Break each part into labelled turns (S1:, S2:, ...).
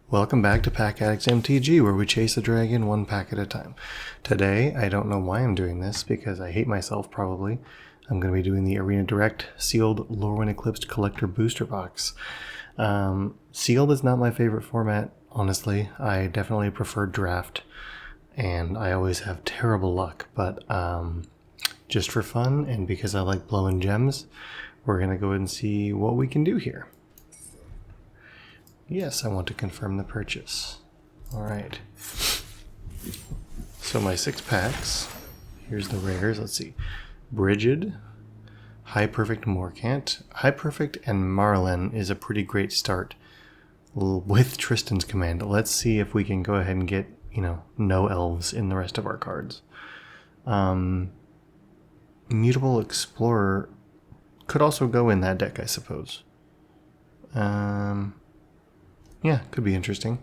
S1: Welcome back to PackAddictsMTG, where we chase a dragon one pack at a time. Today, I don't know why I'm doing this, because I hate myself probably. I'm going to be doing the Arena Direct Sealed Lorwyn Eclipsed Collector Booster Box. Sealed is not my favorite format, honestly. I definitely prefer Draft, and I always have terrible luck, but just for fun, and because I like blowing gems, we're going to go ahead and see what we can do here. Yes, I want to confirm the purchase. Alright. So my 6 packs. Here's the rares. Let's see. Brigid, High Perfect Morcant. High Perfect and Marlin is a pretty great start with Tristan's command. Let's see if we can go ahead and get, no elves in the rest of our cards. Mutable Explorer could also go in that deck, I suppose. Yeah, could be interesting.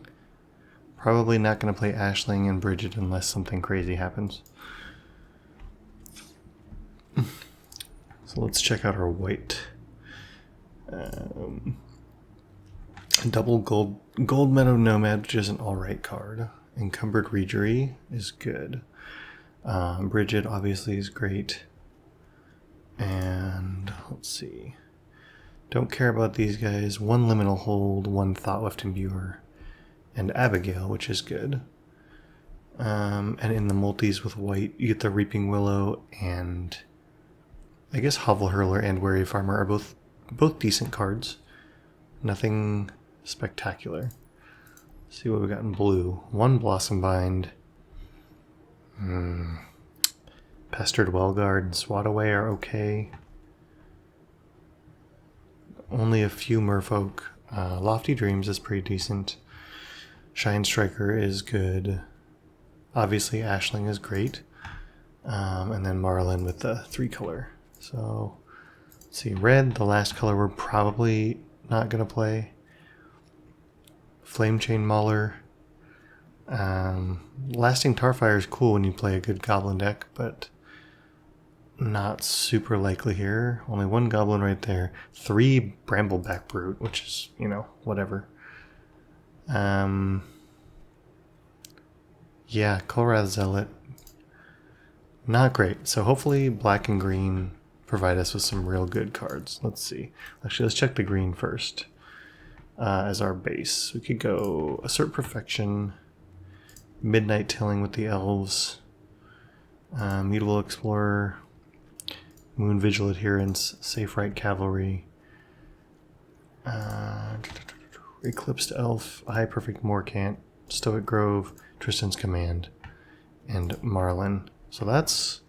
S1: Probably not going to play Ashling and Brigid unless something crazy happens. So let's check out our white. Double Gold Meadow Nomad, which is an alright card. Encumbered Reejerey is good. Brigid obviously is great. And let's see. Don't care about these guys. 1 Liminal Hold, 1 Thoughtlift Imbuer, and Abigail, which is good. And in the multis with white, you get the Reaping Willow, and I guess Hovel Hurler and Wary Farmer are both decent cards. Nothing spectacular. Let's see what we got in blue. 1 Blossom Bind. Pestered Wellguard and Swataway are okay. Only a few Merfolk. Lofty Dreams is pretty decent. Shine Striker is good. Obviously Ashling is great. And then Marlin with the 3 color. So, let's see. Red, the last color we're probably not going to play. Flame Chain Mauler. Lasting Tarfire is cool when you play a good Goblin deck, but not super likely here. Only 1 Goblin right there. 3 Brambleback Brute, which is, whatever. Yeah, Kolrath Zealot. Not great. So hopefully black and green provide us with some real good cards. Let's see. Actually, let's check the green first. As our base. We could go Assert Perfection, Midnight Tilling with the Elves, Mutable Explorer, Moon Vigil Adherence, Safe Right Cavalry, Eclipsed Elf, High Perfect Morcant, Stoic Grove, Tristan's Command, and Marlin. So that's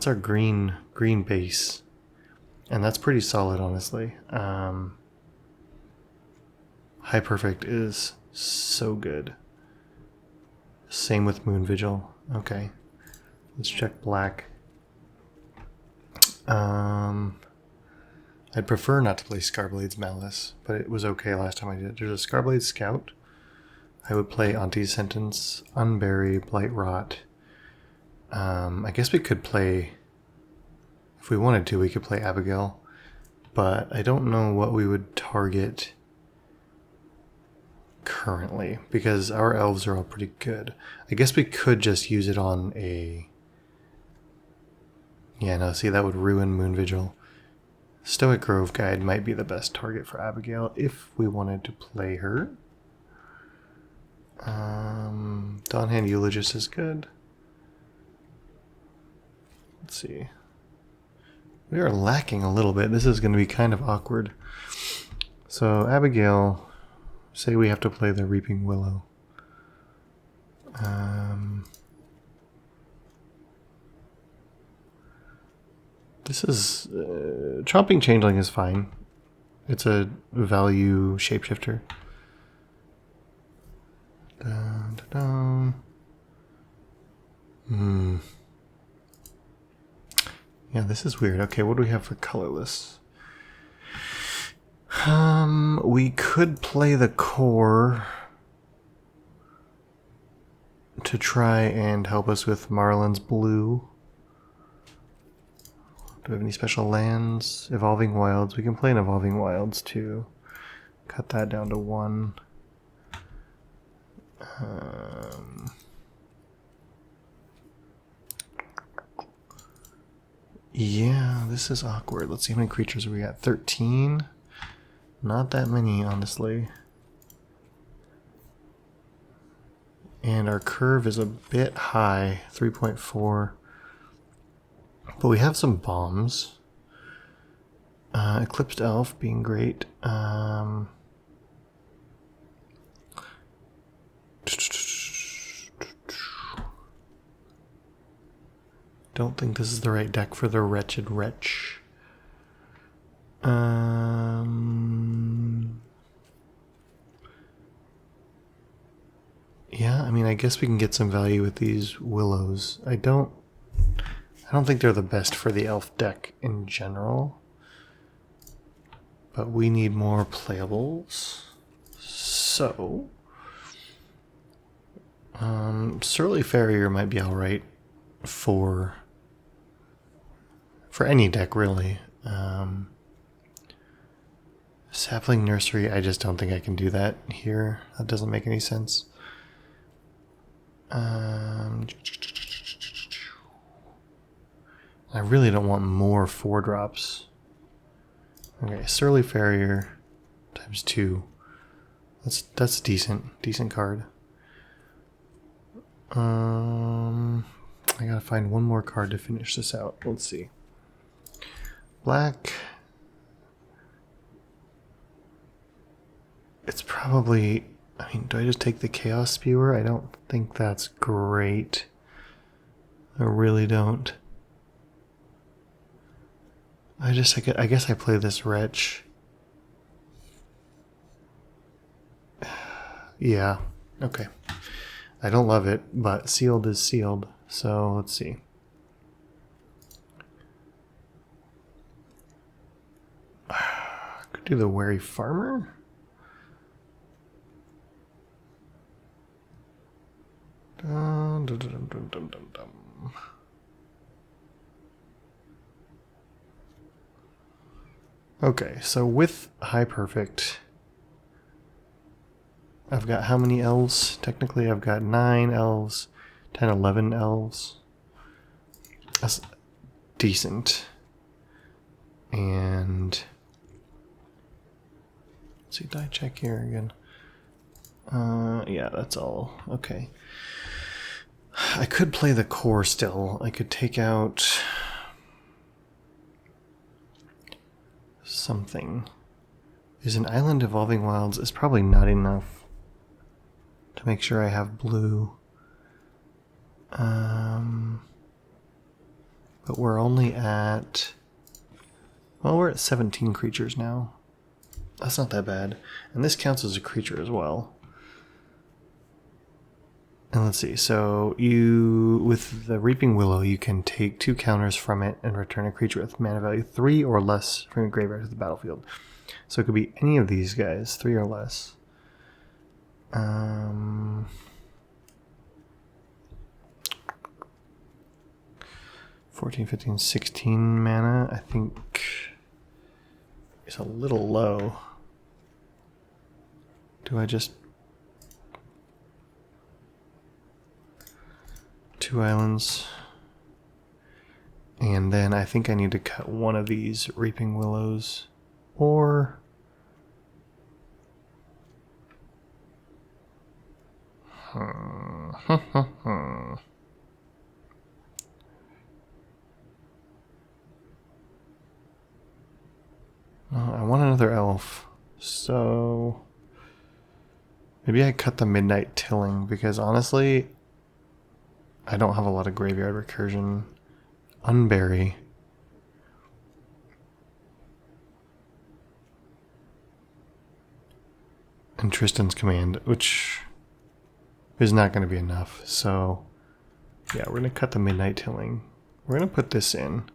S1: our green base, and that's pretty solid, honestly. High Perfect is so good. Same with Moon Vigil. Okay, let's check black. I'd prefer not to play Scarblade's Malice, but it was okay last time I did it. There's a Scarblade's Scout. I would play Auntie's Sentence, Unbury, Blight Rot. I guess we could play, if we wanted to, we could play Abigail, but I don't know what we would target currently, because our elves are all pretty good. I guess we could just use it on a... Yeah, no, see, that would ruin Moon Vigil. Stoic Grove Guide might be the best target for Abigail if we wanted to play her. Dawnhand Eulogist is good. Let's see. We are lacking a little bit. This is going to be kind of awkward. So, Abigail, say we have to play the Reaping Willow. This is... Chomping Changeling is fine. It's a value shapeshifter. Dun, dun, dun. Yeah, this is weird. Okay, what do we have for colorless? We could play the core to try and help us with Marlin's blue. Do we have any special lands? Evolving Wilds. We can play an Evolving Wilds too. Cut that down to 1. Yeah, this is awkward. Let's see how many creatures we got. 13. Not that many, honestly. And our curve is a bit high, 3.4. But we have some bombs. Eclipsed Elf being great. Don't think this is the right deck for the Wretched Wretch. Yeah, I mean, I guess we can get some value with these willows. I don't think they're the best for the elf deck in general. But we need more playables. So Surly Farrier might be alright for any deck, really. Sapling Nursery, I just don't think I can do that here. That doesn't make any sense. I really don't want more 4-drops. Okay, Surly Farrier times 2. That's a decent card. I gotta find one more card to finish this out. Let's see. Black. It's probably, I mean, do I just take the Chaos Spewer? I don't think that's great. I really don't. I guess I play this Wretch. Yeah, okay. I don't love it, but sealed is sealed. So let's see. Could do the Wary Farmer. Dun, dun, dun, dun, dun, dun, dun. Okay, so with High Perfect, I've got how many elves? Technically, I've got 9 elves, 10, 11 elves. That's decent. And let's see, die check here again. Yeah, that's all. Okay. I could play the core still. I could take out something. Is an Island Evolving Wilds is probably not enough to make sure I have blue. But we're only at, well, we're at 17 creatures now. That's not that bad. And this counts as a creature as well. And let's see, so with the Reaping Willow, you can take 2 counters from it and return a creature with mana value 3 or less from your graveyard to the battlefield. So it could be any of these guys, 3 or less. 14, 15, 16 mana, I think is a little low. Do I just... 2 islands. And then I think I need to cut one of these Reaping Willows. Or... I want another elf, so maybe I cut the Midnight Tilling, because honestly, I don't have a lot of graveyard recursion. Unbury. And Tristan's Command, which is not going to be enough, so yeah, we're going to cut the Midnight Tilling. We're going to put this in.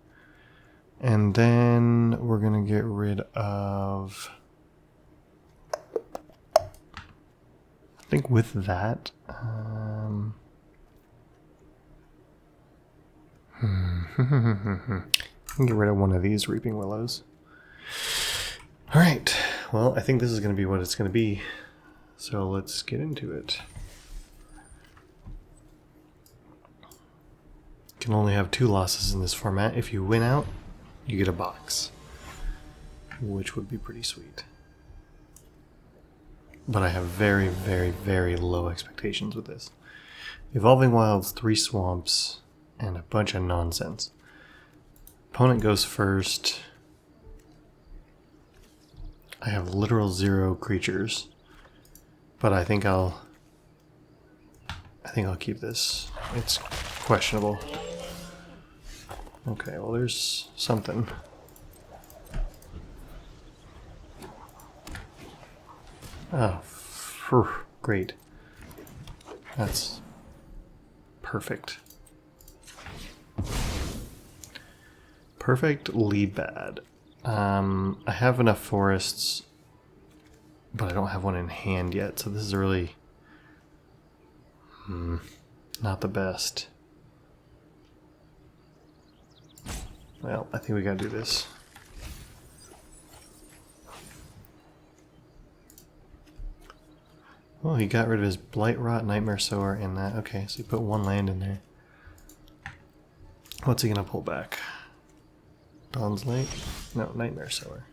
S1: And then we're going to get rid of, I think with that, can get rid of one of these Reaping Willows. Alright, well, I think this is going to be what it's going to be. So let's get into it. Can only have 2 losses in this format. If you win out, you get a box, which would be pretty sweet. But I have very, very, very low expectations with this. Evolving Wilds, 3 swamps, and a bunch of nonsense. Opponent goes first. I have literal 0 creatures, but I think I'll keep this. It's questionable. Okay, well there's something. Oh, great. That's perfect. Perfectly bad. I have enough forests, but I don't have one in hand yet, so this is really not the best. Well, I think we gotta do this. Oh, he got rid of his Blight Rot, Nightmare Sower, and that. Okay, so he put 1 land in there. What's he gonna pull back? Dawn's Light? No, Nightmare Sower.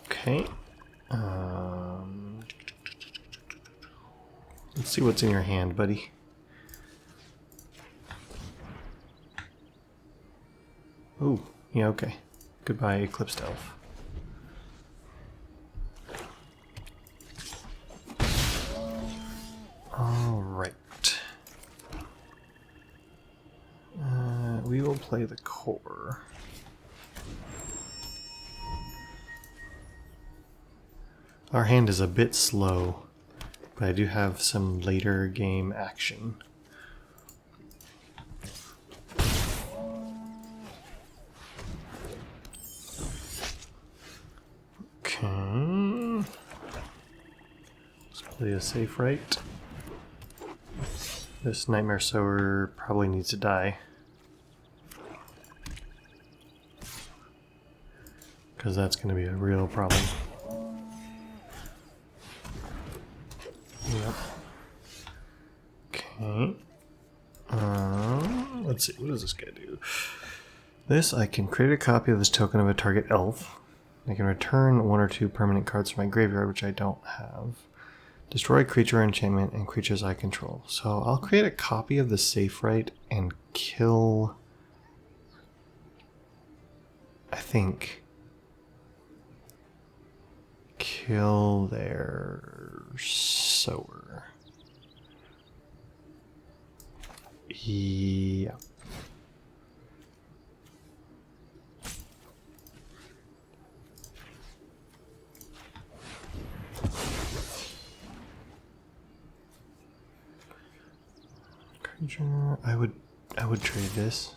S1: Okay. Let's see what's in your hand, buddy. Ooh, yeah, okay. Goodbye, Eclipsed Elf. Alright. We will play the core. Our hand is a bit slow, but I do have some later game action. Okay. Let's play a safe right. This Nightmare Sower probably needs to die, because that's going to be a real problem. Yep. Okay. Let's see, what does this guy do? This, I can create a copy of this token of a target elf. I can return 1 or 2 permanent cards from my graveyard, which I don't have. Destroy creature enchantment and creatures I control. So I'll create a copy of the safe right and kill, I think, kill their sower. Yeah. I would trade this.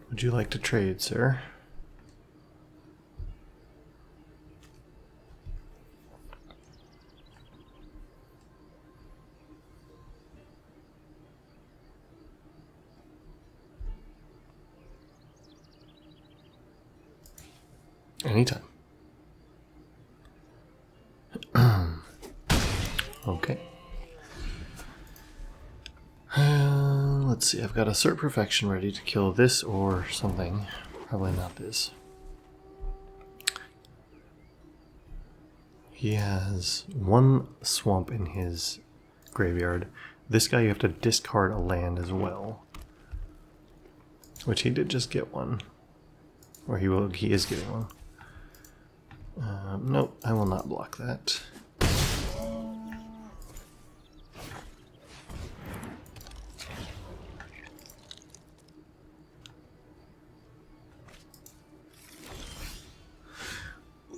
S1: Would you like to trade, sir? Anytime. Okay. Let's see, I've got Assert Perfection ready to kill this or something. Probably not this. He has 1 swamp in his graveyard. This guy, you have to discard a land as well. Which he did just get one. Or he is getting one. Nope, I will not block that.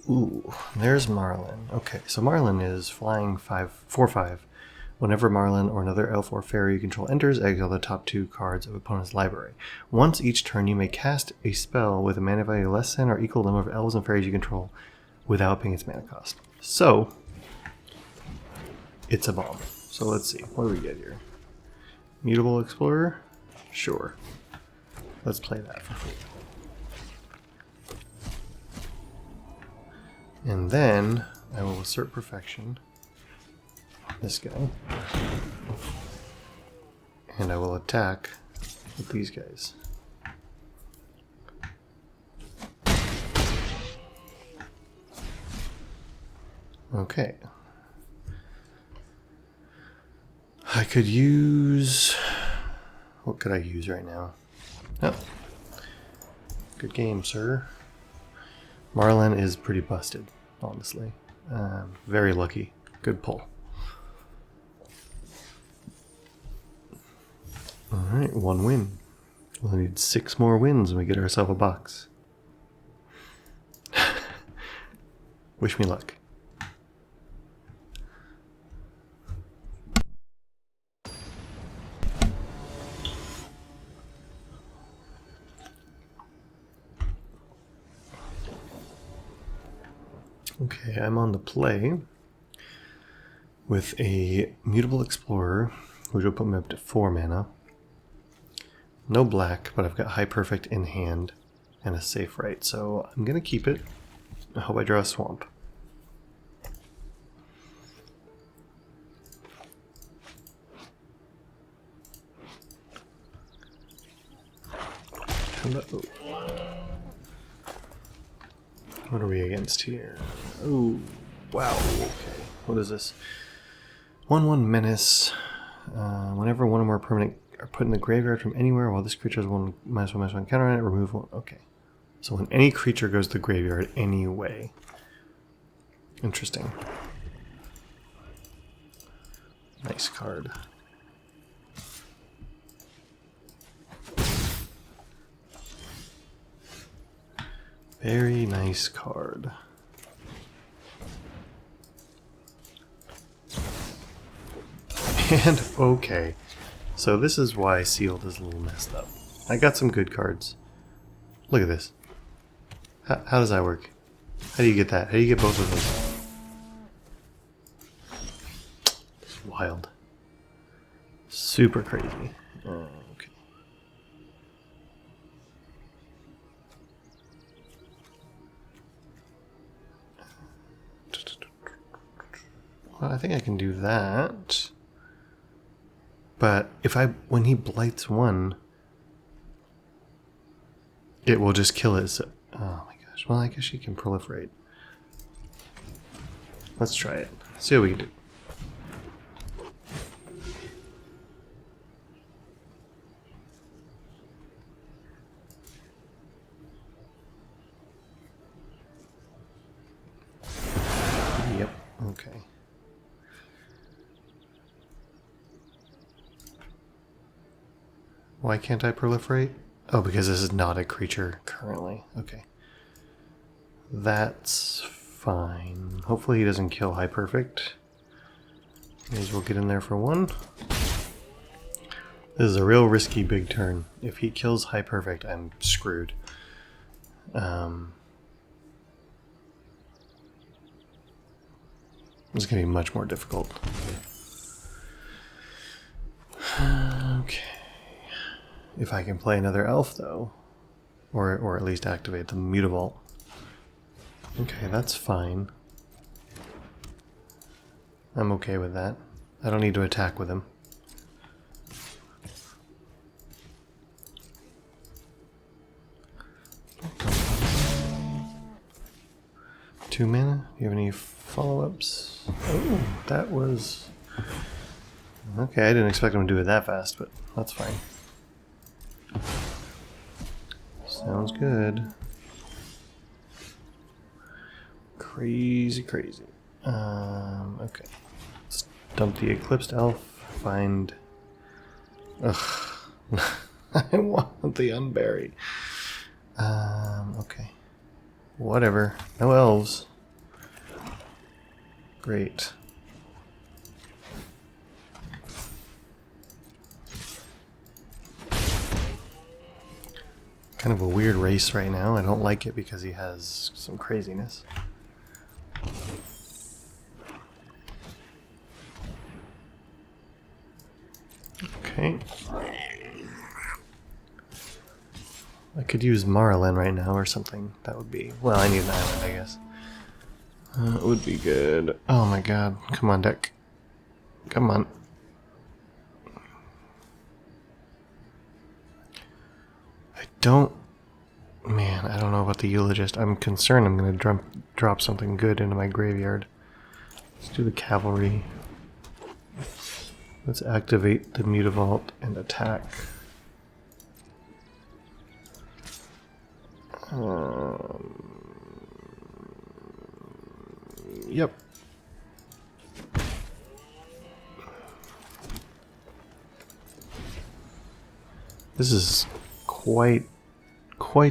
S1: Ooh, there's Marlin. Okay, so Marlin is flying 4/5. Whenever Marlin or another elf or fairy you control enters, exile the top 2 cards of opponent's library. Once each turn, you may cast a spell with a mana value less than or equal to the number of elves and fairies you control without paying its mana cost. So, it's a bomb. So let's see, what do we get here? Mutable Explorer? Sure. Let's play that for free. And then I will Assert Perfection on this guy. And I will attack with these guys. Okay. I could use... What could I use right now? Oh. Good game, sir. Marlin is pretty busted, honestly. Very lucky. Good pull. Alright, 1 win. We'll need 6 more wins and we get ourselves a box. Wish me luck. Okay, I'm on the play with a Mutable Explorer, which will put me up to 4 mana. No black, but I've got High Perfect in hand and a safe right, so I'm going to keep it. I hope I draw a swamp. Hello. What are we against here? Oh, wow, okay. What is this? 1/1 Menace. Whenever one or more permanent are put in the graveyard from anywhere, while this creature has -1/-1 counter on it, remove 1. Okay. So when any creature goes to the graveyard anyway. Interesting. Nice card. Very nice card. And okay. So this is why Sealed is a little messed up. I got some good cards. Look at this. How does that work? How do you get that? How do you get both of those? It's wild. Super crazy. Okay. Well, I think I can do that. But when he blights 1, it will just kill it. So, oh my gosh. Well, I guess she can proliferate. Let's try it. See what we can do. Yep. Okay. Why can't I proliferate? Oh, because this is not a creature currently. Okay. That's fine. Hopefully he doesn't kill High Perfect. May as well get in there for 1. This is a real risky big turn. If he kills High Perfect, I'm screwed. It's going to be much more difficult. Okay. If I can play another elf, though, or at least activate the Mutavault. Okay, that's fine. I'm okay with that. I don't need to attack with him. Two mana? Do you have any follow-ups? Oh, that was... Okay, I didn't expect him to do it that fast, but that's fine. Sounds good. Crazy, crazy. Okay. Let's dump the Eclipsed Elf. Find... Ugh. I want the Unbury. Okay. Whatever. No elves. Great. Kind of a weird race right now. I don't like it because he has some craziness. Okay. I could use Marlin right now or something. That would be... Well, I need an island, I guess. It would be good. Oh my god. Come on, deck. Come on. don't... Man, I don't know about the Eulogist. I'm concerned I'm going to drop something good into my graveyard. Let's do the Cavalry. Let's activate the Mutavault and attack. Yep. This is quite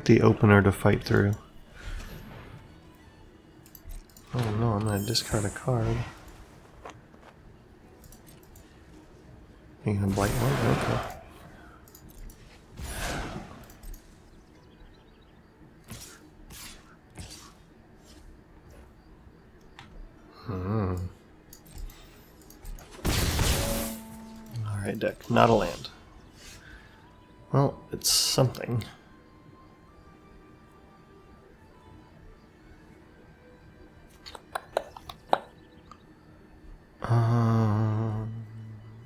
S1: the opener to fight through. Oh no, I'm gonna discard a card. You're gonna blight one? Okay. Alright, deck. Not a land. Well, it's something.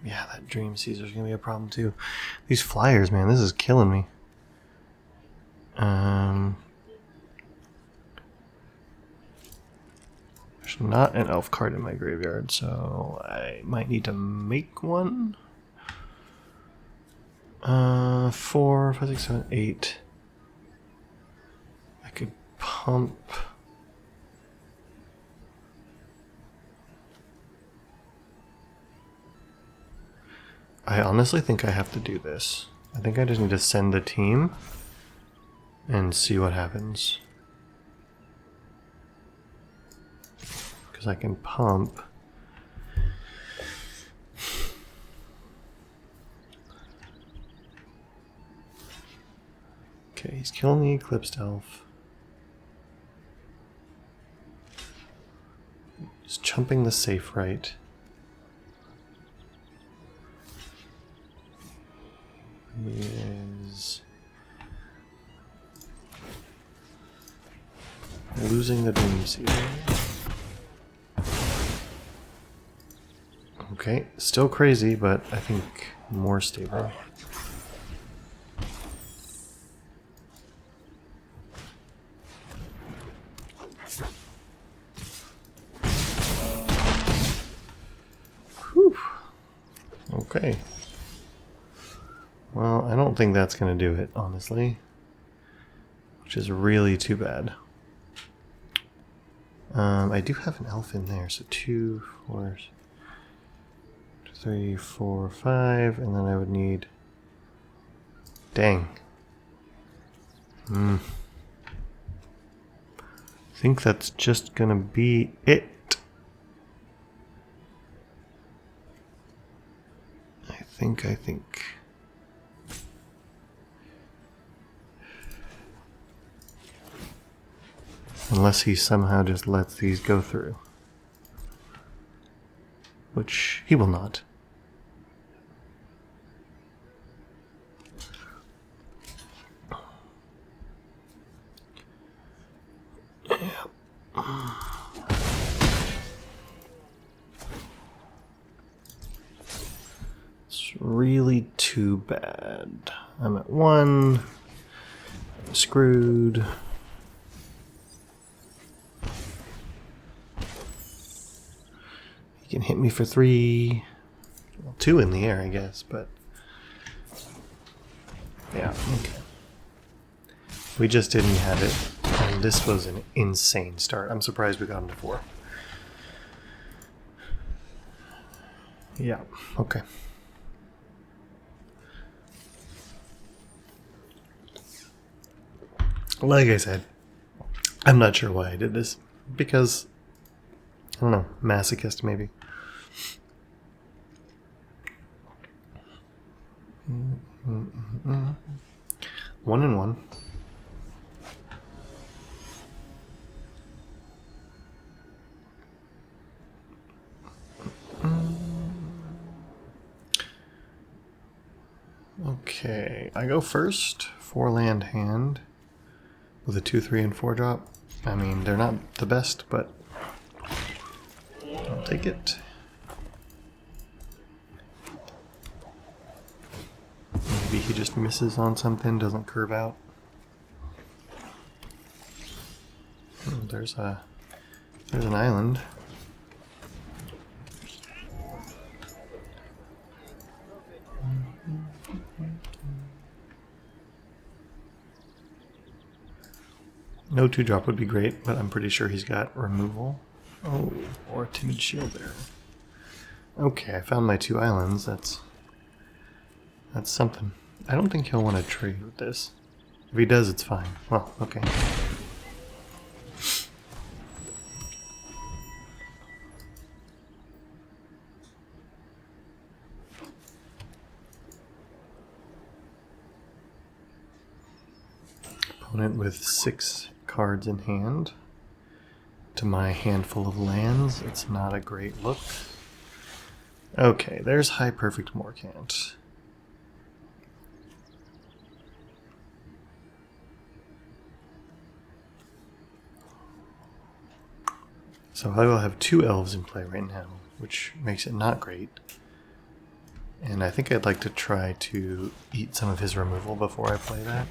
S1: Yeah, that Dream Caesar's gonna be a problem too. These flyers, man, this is killing me. There's not an elf card in my graveyard, so I might need to make one. 4, 5, 6, 7, 8. I could pump. I honestly think I have to do this. I think I just need to send the team and see what happens. Because I can pump. Okay, he's killing the Eclipsed Elf. He's chumping the safe right. He is losing the Dream Caesar. Okay, still crazy, but I think more stable. Whew. Okay. Well, I don't think that's going to do it, honestly. Which is really too bad. I do have an elf in there, so 2, 4, 3, 4, 5, and then I would need... Dang. I think that's just going to be it. I think. Unless he somehow just lets these go through. Which he will not. It's really too bad. I'm at 1. I'm screwed. He can hit me for 3. Well, 2 in the air, I guess, but... Yeah, okay. We just didn't have it. And this was an insane start. I'm surprised we got him to 4. Yeah, okay. Like I said, I'm not sure why I did this. Because, I don't know, masochist maybe. One and one. Okay, I go first. 4 land hand with a 2, 3, and 4 drop. I mean, they're not the best, but I'll take it. Maybe he just misses on something, doesn't curve out. there's an island. No 2-drop would be great, but I'm pretty sure he's got removal. Oh, or a timid shield there. Okay, I found my 2 islands. That's something. I don't think he'll want to trade with this. If he does, it's fine. Well, okay. Opponent with 6 cards in hand. To my handful of lands, it's not a great look. Okay, there's High Perfect Morcant. So I will have 2 elves in play right now, which makes it not great. And I think I'd like to try to eat some of his removal before I play that.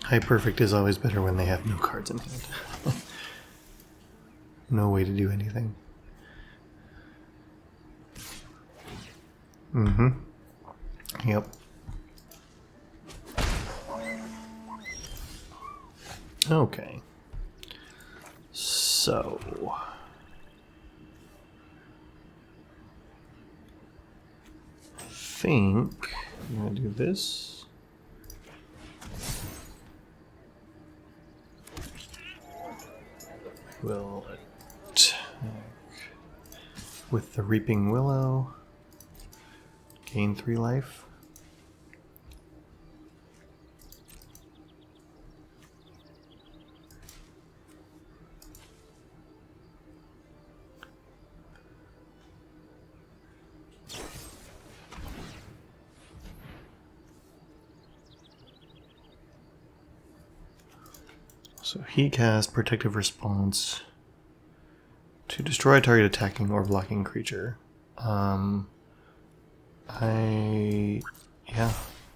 S1: High Perfect is always better when they have no cards in hand. No way to do anything. Mm-hmm. Yep. Okay. So... I think I'm going to do this. We'll attack with the Reaping Willow. Gain 3 life. So he casts Protective Response to destroy a target attacking or blocking creature. Yeah,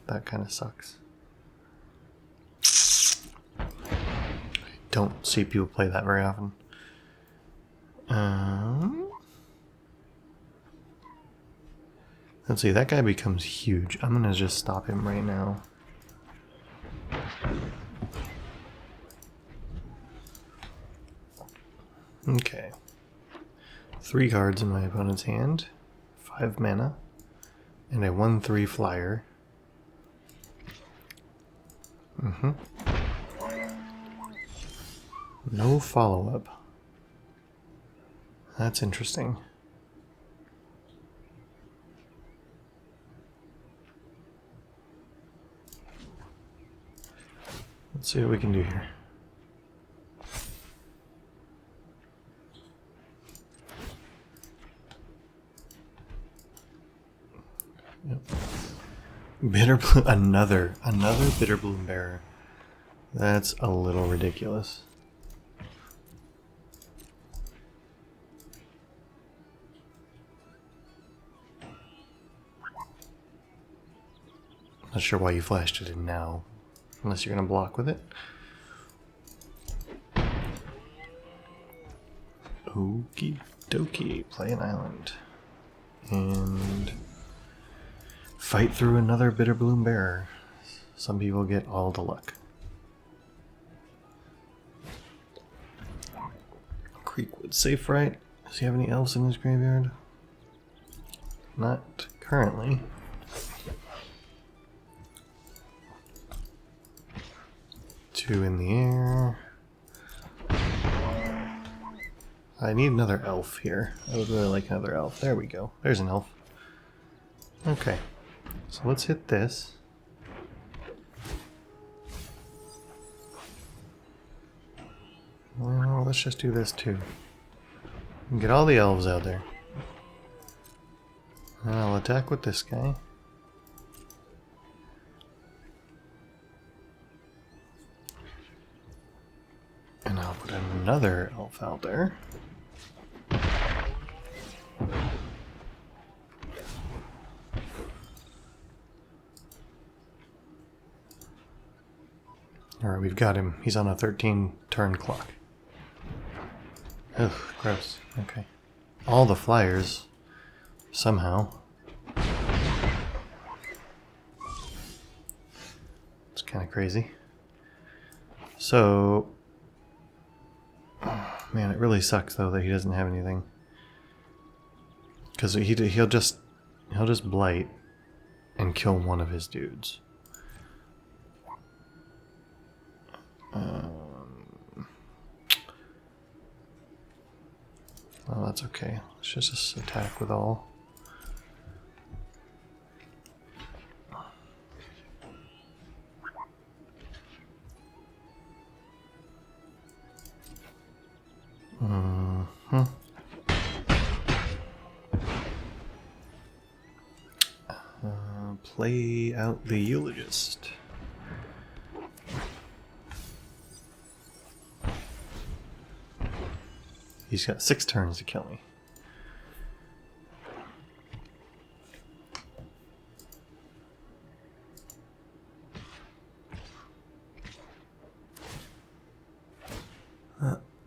S1: that kind of sucks. I don't see people play that very often. Let's see, that guy becomes huge. I'm gonna just stop him right now. Okay. 3 cards in my opponent's hand. 5 mana. And a 1/3 flyer. No follow-up. That's interesting. Let's see what we can do here. Yep. Bitterbloom, another Bitterbloom Bearer. That's a little ridiculous. Not sure why you flashed it in now, unless you're gonna block with it. Okie dokie, play an island. And fight through another Bitterbloom Bearer. Some people get all the luck. Creekwood safe, right? Does he have any elves in his graveyard? Not currently. Two in the air. I need another elf here. I would really like another elf. There we go. There's an elf. Okay. So let's hit this. Well, let's just do this too. And get all the elves out there. And I'll attack with this guy. And I'll put another elf out there. Alright, we've got him. He's on a 13 turn clock. Ugh, gross. Okay. All the flyers, somehow. It's kind of crazy. So, oh, man, it really sucks though that he doesn't have anything. Because he'll just blight and kill one of his dudes. Well, that's okay. Let's just attack with all. Play out the eulogist. He's got 6 turns to kill me.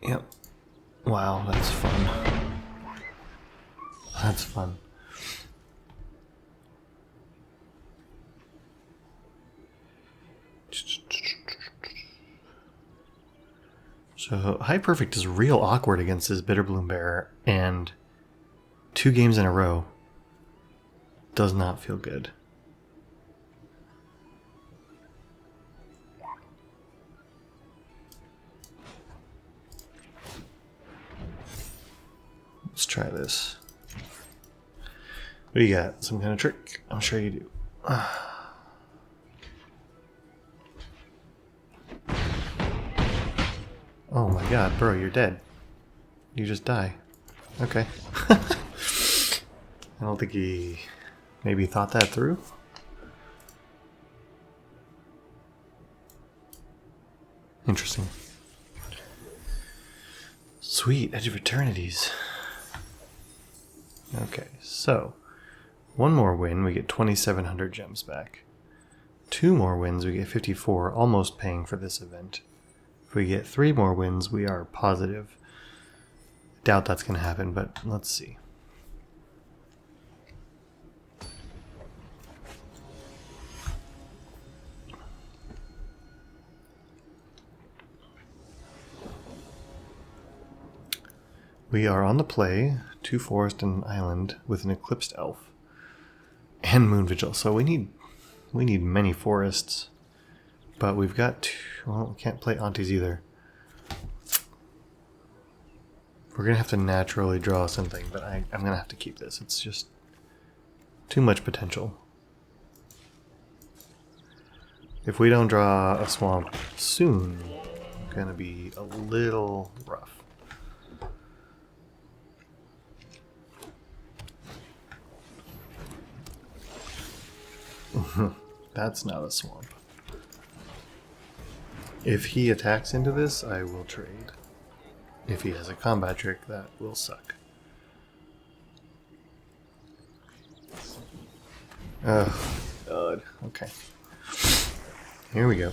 S1: Yep. Wow, that's fun. That's fun. So High Perfect is real awkward against his Bitterbloom Bearer, and 2 games in a row does not feel good. Let's try this. What do you got? Some kind of trick? I'm sure you do. Oh my god, bro, you're dead. You just die. Okay. I don't think he maybe thought that through. Interesting. Sweet, Edge of Eternities. Okay, so 1 more win, we get 2,700 gems back. 2 more wins, we get 54, almost paying for this event. If we get 3 more wins, we are positive. Doubt that's going to happen, but let's see. We are on the play, 2 forest and an island with an Eclipsed elf and Moon Vigil. So we need many forests, but we've got well, we can't play aunties either. We're gonna have to naturally draw something, but I'm gonna have to keep this. It's just too much potential. If we don't draw a swamp soon, it's gonna be a little rough. That's not a swamp. If he attacks into this, I will trade. If he has a combat trick, that will suck. Oh, God. Okay. Here we go.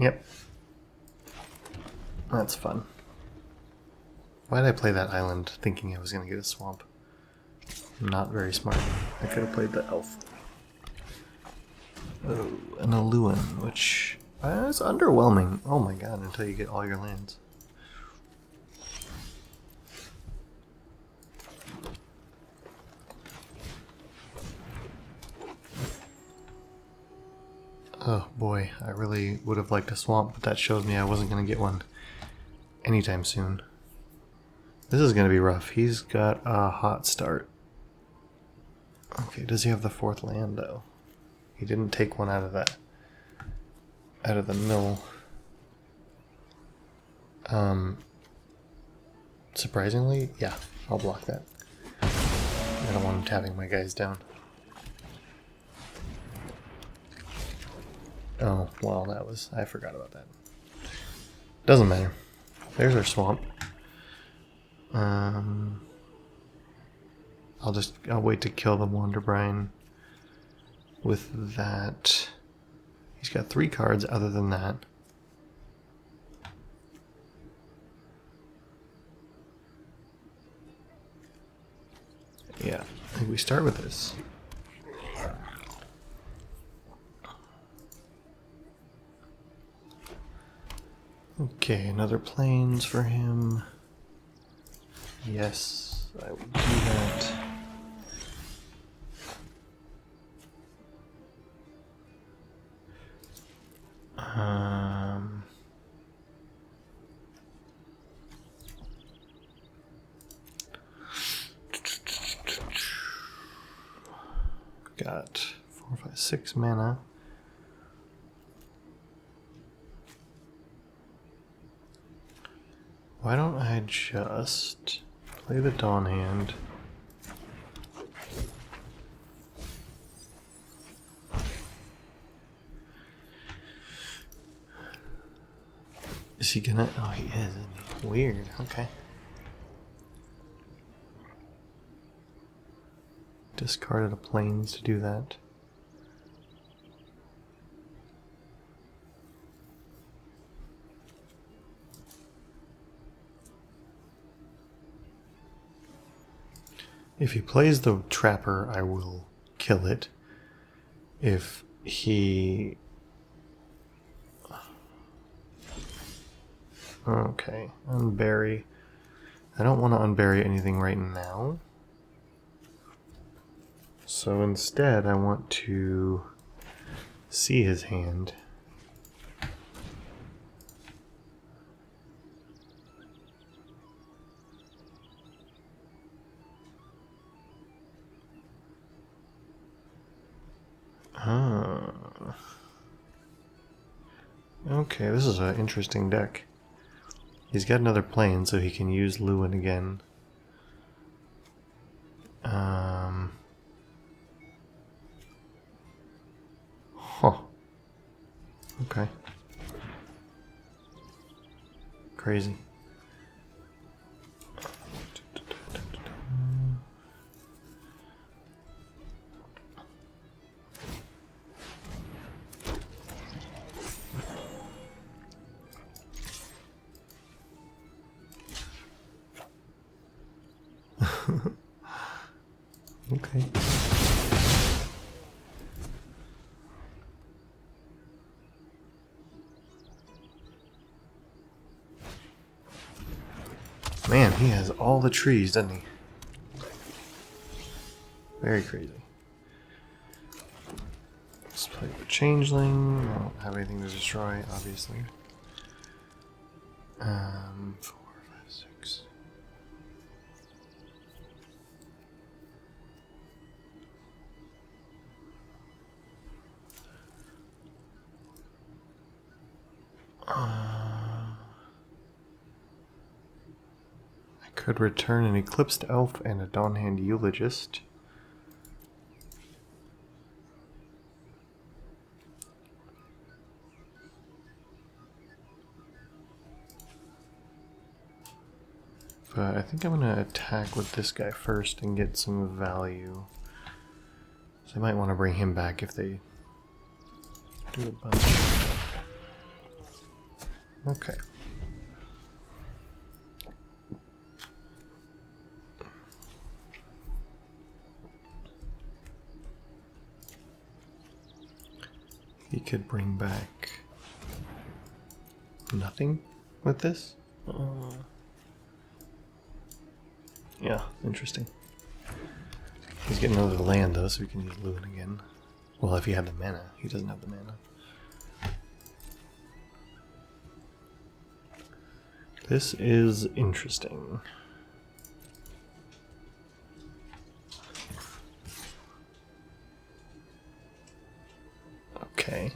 S1: Yep. That's fun. Why did I play that island thinking I was going to get a swamp? Not very smart. I could have played the elf. Oh, an Lorwyn, which is underwhelming. Oh my god, until you get all your lands. Oh boy, I really would have liked a swamp, but that shows me I wasn't going to get one anytime soon. This is going to be rough. He's got a hot start. Okay, does he have the 4th land though? He didn't take one out of the mill. Surprisingly, yeah, I'll block that. I don't want him tapping my guys down. Oh, well, I forgot about that. Doesn't matter. There's our swamp. I'll wait to kill the Wanderbrine with that. He's got 3 cards other than that. Yeah, I think we start with this. Okay, another planes for him. Yes, I will do that. Got 4, 5, 6 mana. Why don't I just play the Dawn Hand? Is he gonna? Oh, he is, isn't he? Weird. Okay. Discarded a planes to do that. If he plays the Trapper, I will kill it. If he... Okay, unbury. I don't want to unbury anything right now. So instead, I want to see his hand. Okay, this is an interesting deck. He's got another plane, so he can use Lorwyn again. Huh. Okay. Crazy. Okay. Man, he has all the trees, doesn't he? Very crazy. Let's play the Changeling. I don't have anything to destroy, obviously. 4, 5, 6. I could return an Eclipsed Elf and a Dawnhand Eulogist. But I think I'm going to attack with this guy first and get some value. So I might want to bring him back if they do a bunch. Okay. He could bring back nothing with this. Yeah, interesting. He's getting another land though, so we can use Lorwyn again. Well, if he had the mana. He doesn't have the mana. This is interesting. Okay.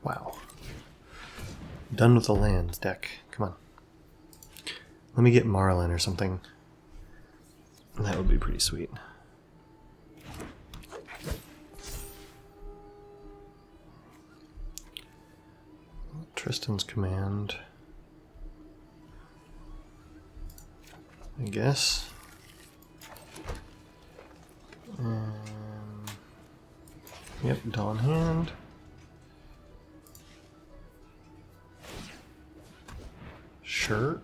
S1: Wow. Done with the lands deck. Come on. Let me get Marlin or something. That would be pretty sweet. Tristan's command. I guess. Yep, Dawn hand. Sure.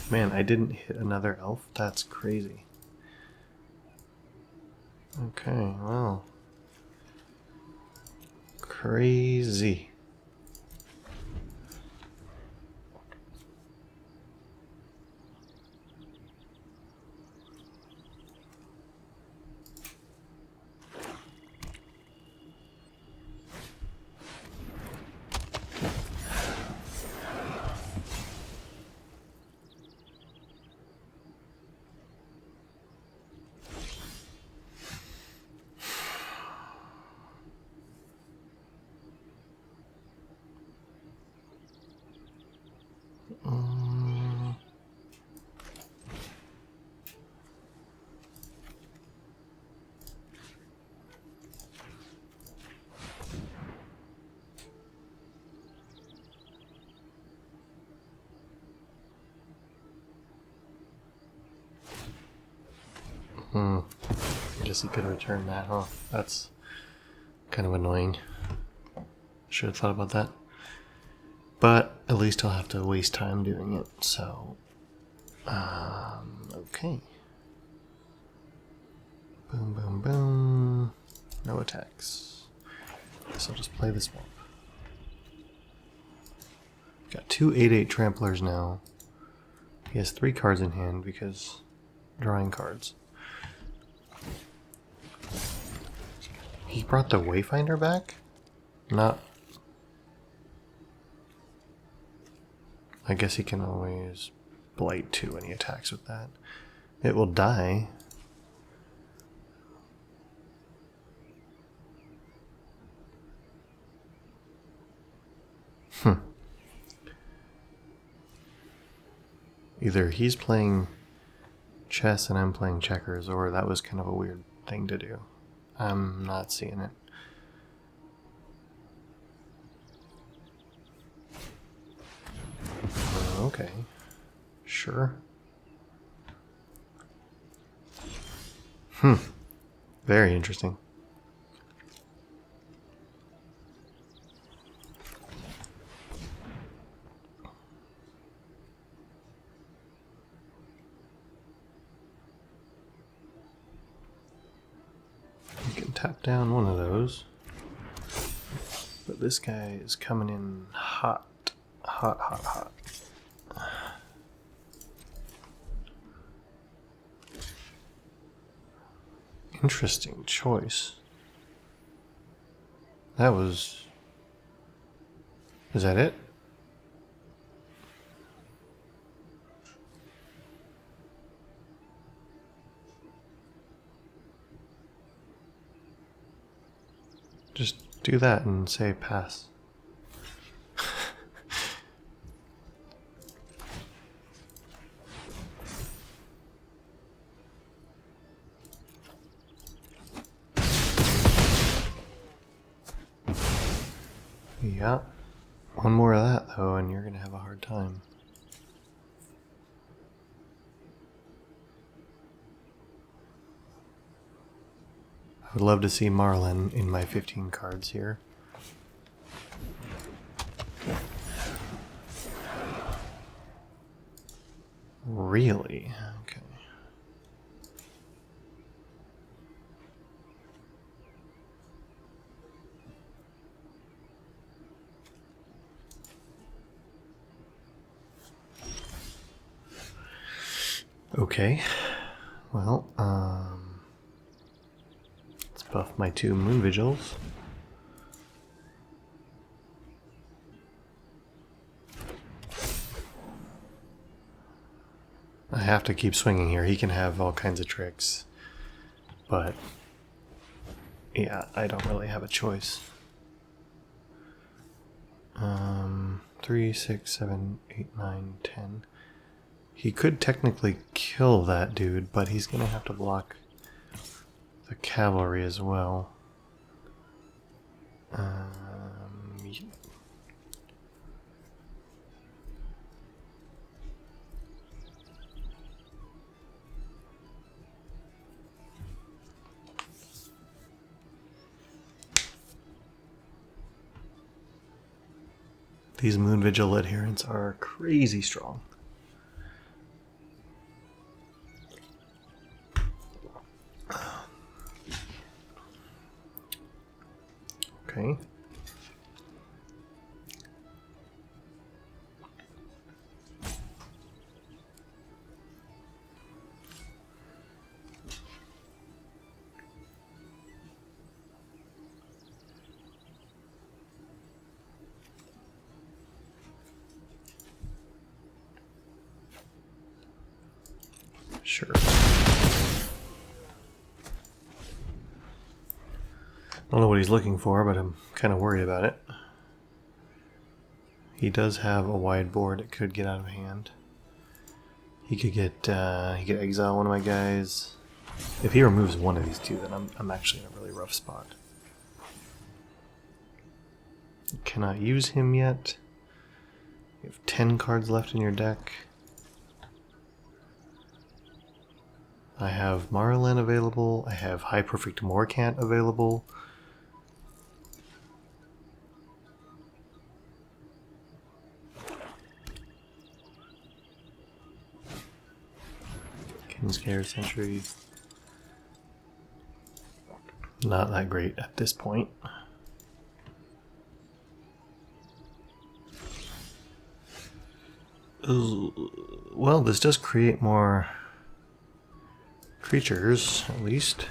S1: Man, I didn't hit another elf? That's crazy. Okay, well. Crazy. I guess he could return that, huh? That's kind of annoying. Should have thought about that. But at least I'll have to waste time doing it, so... okay. Boom, boom, boom. No attacks. Guess I'll just play this one. Got two 8/8 tramplers now. He has 3 cards in hand because drawing cards. He brought the Wayfinder back? Not... I guess he can always blight 2 when he attacks with that. It will die. Either he's playing chess and I'm playing checkers, or that was kind of a weird thing to do. I'm not seeing it. Okay. Sure. Very interesting. You can tap down one of those. But this guy is coming in hot. Hot, hot, hot. Interesting choice. That was... Is that it? Just do that and say pass. Yeah. One more of that, though, and you're going to have a hard time. I would love to see Marlin in my 15 cards here. Really? Okay. Okay, well, let's buff my 2 Moon Vigils. I have to keep swinging here. He can have all kinds of tricks, but yeah, I don't really have a choice. 3, 6, 7, 8, 9, 10. He could technically kill that dude, but he's gonna have to block the cavalry as well. These Moon Vigil adherents are crazy strong. Okay. Sure. I don't know what he's looking for, but I'm kind of worried about it. He does have a wide board. It could get out of hand. He could get he could exile one of my guys. If he removes one of these two, then I'm actually in a really rough spot. You cannot use him yet. You have 10 cards left in your deck. I have Marlin available. I have High Perfect Morcant available. Kinscare Sentry. Not that great at this point. Well, this does create more creatures, at least.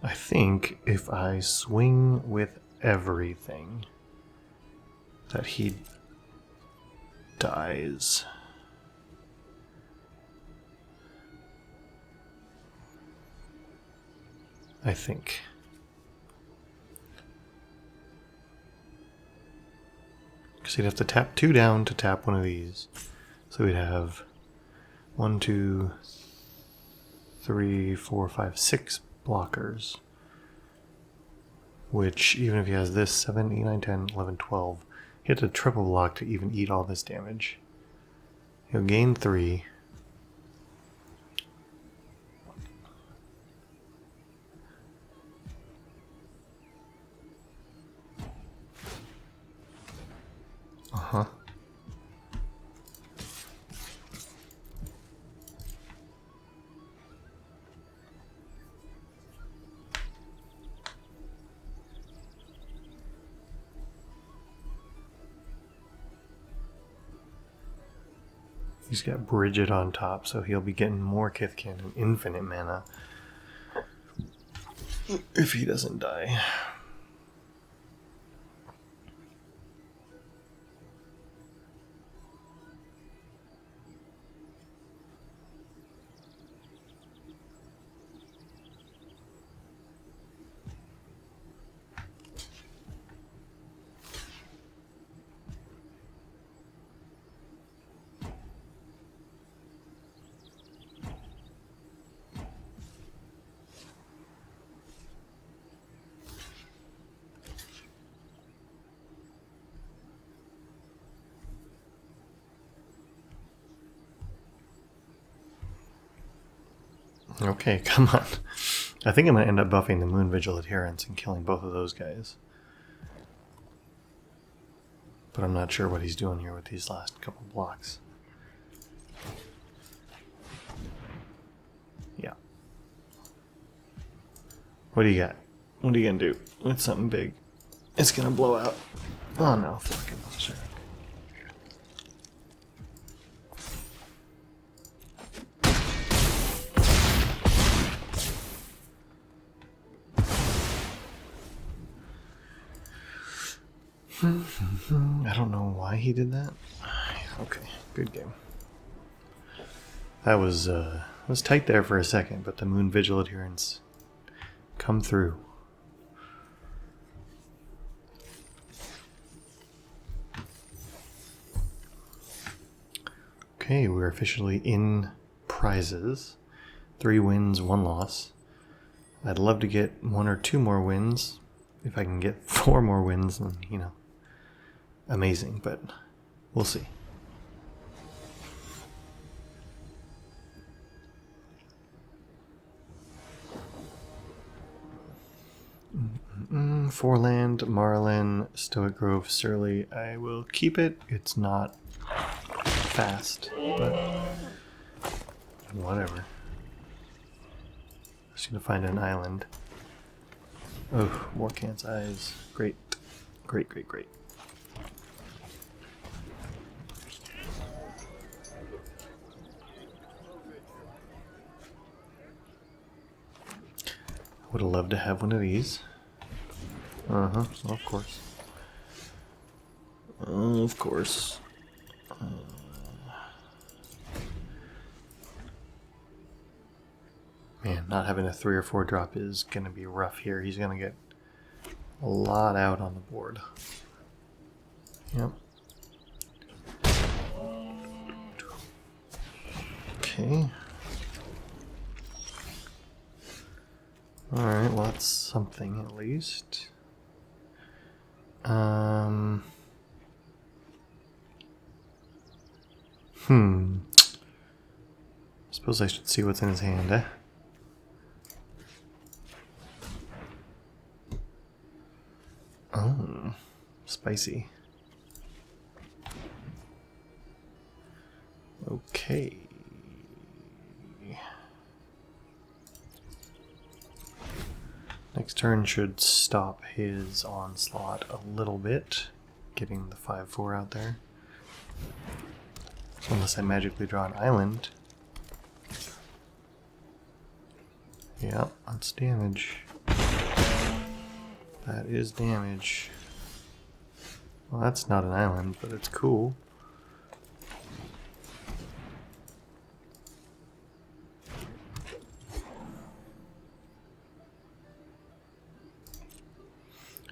S1: I think if I swing with everything, that he dies. I think. Because he'd have to tap 2 down to tap one of these. So we'd have 1, 2, 3, 4, 5, 6 blockers. Which, even if he has this, 7, 8, 9, 10, 11, 12, he had to triple block to even eat all this damage. He'll gain 3. Uh-huh. He's got Bridget on top, so he'll be getting more Kithkin and infinite mana if he doesn't die. Okay, come on. I think I'm going to end up buffing the Moon Vigil Adherents and killing both of those guys. But I'm not sure what he's doing here with these last couple blocks. Yeah. What do you got? What are you going to do? It's something big. It's going to blow out. Oh no, fucking shit. I don't know why he did that. Okay, good game. That was tight there for a second, but the Moon Vigil Adherents come through. Okay, we're officially in prizes. 3 wins, 1 loss. I'd love to get 1 or 2 more wins. If I can get 4 more wins, then, you know, amazing, but we'll see. Four-land, Marlin, Stoic Grove, Surly. I will keep it. It's not fast, but whatever. Just gonna find an island. Oh, Morkant's Eyes. Great. Great, great, great. I would have loved to have one of these. Uh-huh, of course. Of course. Man, not having a 3 or 4 drop is gonna be rough here. He's gonna get a lot out on the board. Yep. Okay. Alright, well that's something at least. Suppose I should see what's in his hand, eh? Oh, spicy. Okay. Next turn should stop his onslaught a little bit, getting the 5/4 out there. So unless I magically draw an island. Yeah, that's damage. That is damage. Well, that's not an island, but it's cool.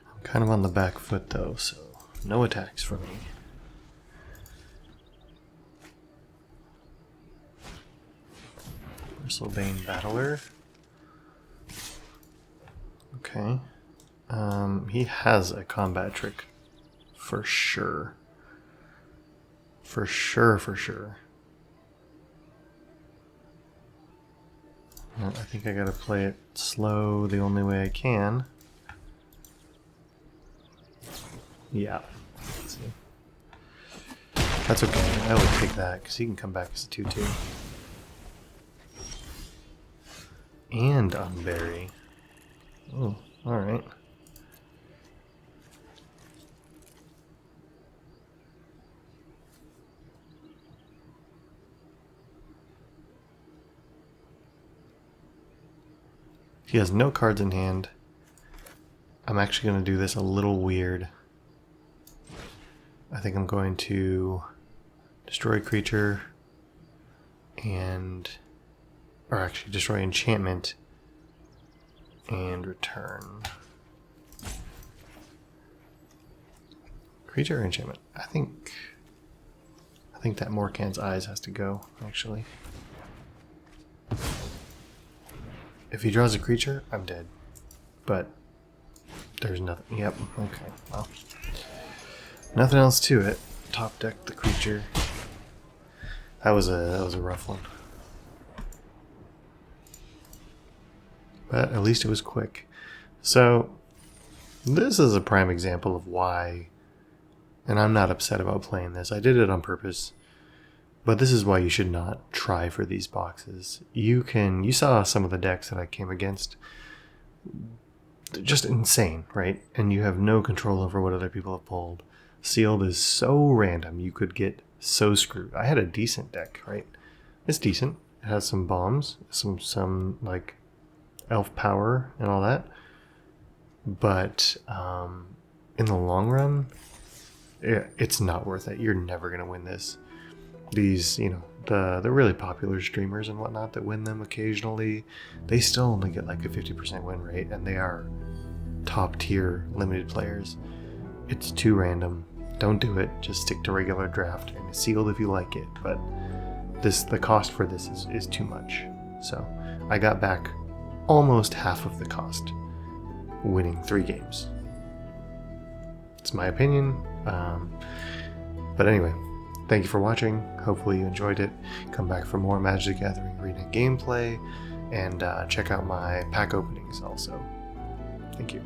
S1: I'm kind of on the back foot though, so no attacks from me. Bristlebane Battler. Okay. He has a combat trick. For sure. For sure, for sure. Well, I think I gotta play it slow the only way I can. Yeah. Let's see. That's okay. I would take that because he can come back as a 2/2. And unbury. Oh, alright. He has no cards in hand. I'm actually going to do this a little weird. I think I'm going to destroy creature and... or actually destroy enchantment and return. Creature or enchantment? I think that Morkant's Eyes has to go, actually. If he draws a creature, I'm dead. But there's nothing. Yep, okay. Well, nothing else to it. Top deck the creature. That was a rough one. But at least it was quick. So this is a prime example of why, and I'm not upset about playing this. I did it on purpose. But this is why you should not try for these boxes. You saw some of the decks that I came against. They're just insane, right? And you have no control over what other people have pulled. Sealed is so random, you could get so screwed. I had a decent deck, right? It's decent. It has some bombs, some like elf power and all that. But in the long run, it's not worth it. You're never going to win this. These, you know, the really popular streamers and whatnot that win them occasionally, they still only get like a 50% win rate, and they are top tier limited players. It's too random. Don't do it. Just stick to regular draft and sealed if you like it. But the cost for this is too much. So I got back almost half of the cost, winning 3 games. It's my opinion. But anyway, thank you for watching. Hopefully you enjoyed it. Come back for more Magic the Gathering Arena gameplay, and check out my pack openings also. Thank you.